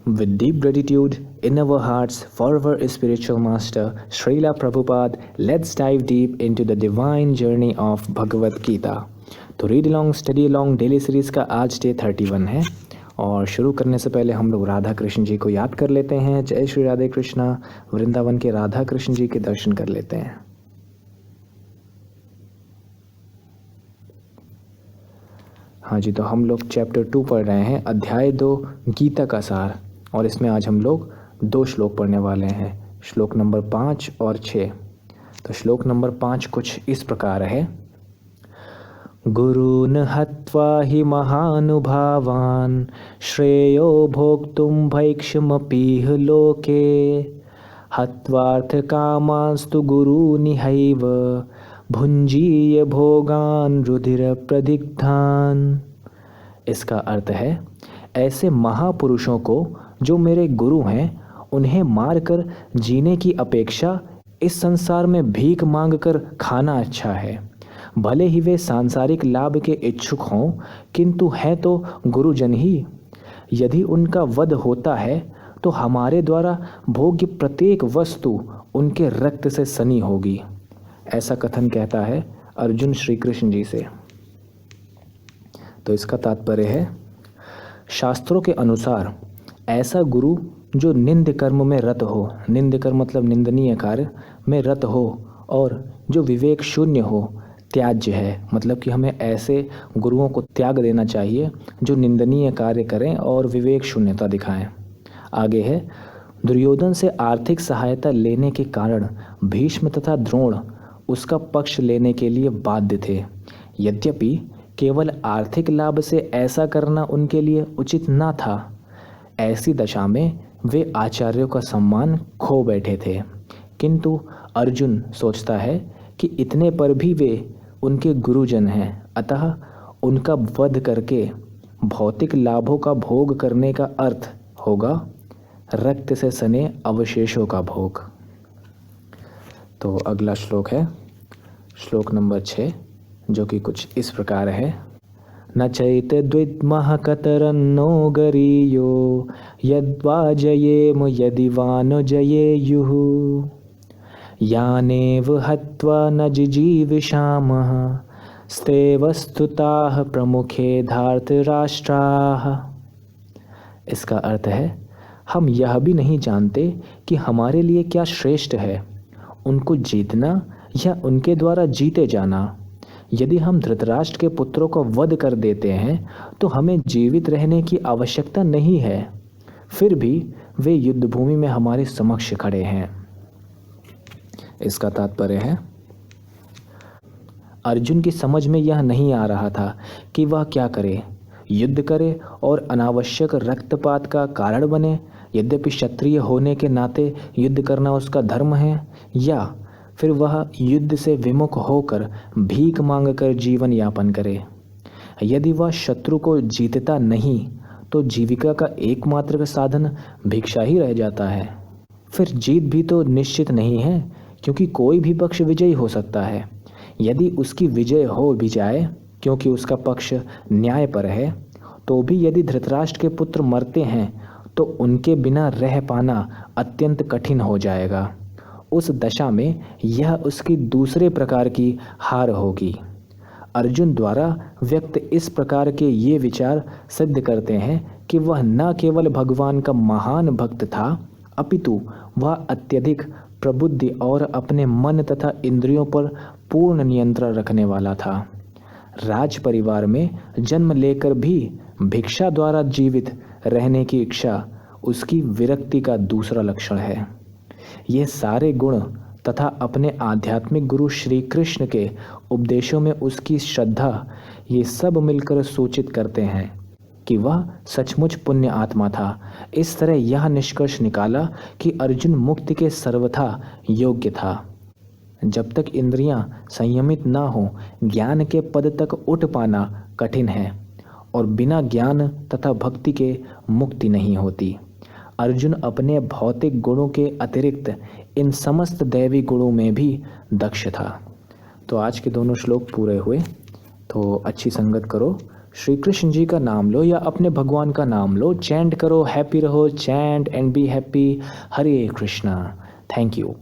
With deep gratitude in our hearts for our spiritual master, Srila Prabhupada, let's dive deep into the divine journey of Bhagavad Gita. तो read along study along daily series का आज day 31 है और शुरू करने से पहले हम लोग राधा कृष्ण जी को याद कर लेते हैं। जय श्री राधे कृष्णा। वृंदावन के राधा कृष्ण जी के दर्शन कर लेते हैं। हाँ जी, तो हम लोग चैप्टर 2 पढ़ रहे हैं, अध्याय 2 गीता का सार, और इसमें आज हम लोग 2 श्लोक पढ़ने वाले हैं, श्लोक नंबर 5 और 6। तो श्लोक नंबर 5 कुछ इस प्रकार है। गुरून् हत्वा हि महानुभावान् श्रेयो भोक्तुं भैक्षमपीह लोके हत्वार्थ कामांस्तु गुरूनिहैव भुंजीय भोगान रुधिर प्रदिग्धान। इसका अर्थ है, ऐसे महापुरुषों को जो मेरे गुरु हैं, उन्हें मारकर जीने की अपेक्षा इस संसार में भीख मांगकर खाना अच्छा है। भले ही वे सांसारिक लाभ के इच्छुक हों, किंतु हैं तो गुरुजन ही। यदि उनका वध होता है तो हमारे द्वारा भोग्य प्रत्येक वस्तु उनके रक्त से सनी होगी। ऐसा कथन कहता है अर्जुन श्री कृष्ण जी से। तो इसका तात्पर्य है, शास्त्रों के अनुसार ऐसा गुरु जो निंद कर्म में रत हो, निंद कर्म मतलब निंदनीय कार्य में रत हो, और जो विवेक शून्य हो, त्याज्य है, मतलब कि हमें ऐसे गुरुओं को त्याग देना चाहिए जो निंदनीय कार्य करें और विवेक शून्यता दिखाएं। आगे है, दुर्योधन से आर्थिक सहायता लेने के कारण भीष्म तथा द्रोण उसका पक्ष लेने के लिए बाध्य थे। यद्यपि केवल आर्थिक लाभ से ऐसा करना उनके लिए उचित ना था। ऐसी दशा में वे आचार्यों का सम्मान खो बैठे थे। किंतु अर्जुन सोचता है कि इतने पर भी वे उनके गुरुजन हैं, अतः उनका वध करके भौतिक लाभों का भोग करने का अर्थ होगा रक्त से सने अवशेषों का भोग। तो अगला श्लोक है श्लोक नंबर 6, जो कि कुछ इस प्रकार है। न चैत द्विद्मः कतरन्नो गरीयो यद्वा जयेम यदि वा न जयेयुः यानेव हत्वा न जिजीविषामः स्तेवस्तुताः प्रमुखे धार्तराष्ट्राः। इसका अर्थ है, हम यह भी नहीं जानते कि हमारे लिए क्या श्रेष्ठ है, उनको जीतना या उनके द्वारा जीते जाना। यदि हम धृतराष्ट्र के पुत्रों को वध कर देते हैं तो हमें जीवित रहने की आवश्यकता नहीं है, फिर भी वे युद्ध भूमि में हमारे समक्ष खड़े हैं। इसका तात्पर्य है, अर्जुन की समझ में यह नहीं आ रहा था कि वह क्या करे, युद्ध करे और अनावश्यक रक्तपात का कारण बने, यद्यपि क्षत्रिय होने के नाते युद्ध करना उसका धर्म है, या फिर वह युद्ध से विमुख होकर भीख मांगकर जीवन यापन करे। यदि वह शत्रु को जीतता नहीं तो जीविका का एकमात्र साधन भिक्षा ही रह जाता है। फिर जीत भी तो निश्चित नहीं है, क्योंकि कोई भी पक्ष विजयी हो सकता है। यदि उसकी विजय हो भी जाए, क्योंकि उसका पक्ष न्याय पर है, तो भी यदि धृतराष्ट्र के पुत्र मरते हैं तो उनके बिना रह पाना अत्यंत कठिन हो जाएगा। उस दशा में यह उसकी दूसरे प्रकार की हार होगी। अर्जुन द्वारा व्यक्त इस प्रकार के ये विचार सिद्ध करते हैं कि वह न केवल भगवान का महान भक्त था, अपितु वह अत्यधिक प्रबुद्धि और अपने मन तथा इंद्रियों पर पूर्ण नियंत्रण रखने वाला था। राज परिवार में जन्म लेकर भी भिक्षा द्वारा जीवित रहने की इच्छा उसकी विरक्ति का दूसरा लक्षण है। ये सारे गुण तथा अपने आध्यात्मिक गुरु श्री कृष्ण के उपदेशों में उसकी श्रद्धा, ये सब मिलकर सूचित करते हैं कि वह सचमुच पुण्य आत्मा था। इस तरह यह निष्कर्ष निकाला कि अर्जुन मुक्ति के सर्वथा योग्य था। जब तक इंद्रियां संयमित ना हो, ज्ञान के पद तक उठ पाना कठिन है, और बिना ज्ञान तथा भक्ति के मुक्ति नहीं होती। अर्जुन अपने भौतिक गुणों के अतिरिक्त इन समस्त दैवी गुणों में भी दक्ष था। तो आज के दोनों श्लोक पूरे हुए। तो अच्छी संगत करो, श्री कृष्ण जी का नाम लो या अपने भगवान का नाम लो, चैंट करो, हैप्पी रहो, chant and be happy. Hare Krishna. Thank you.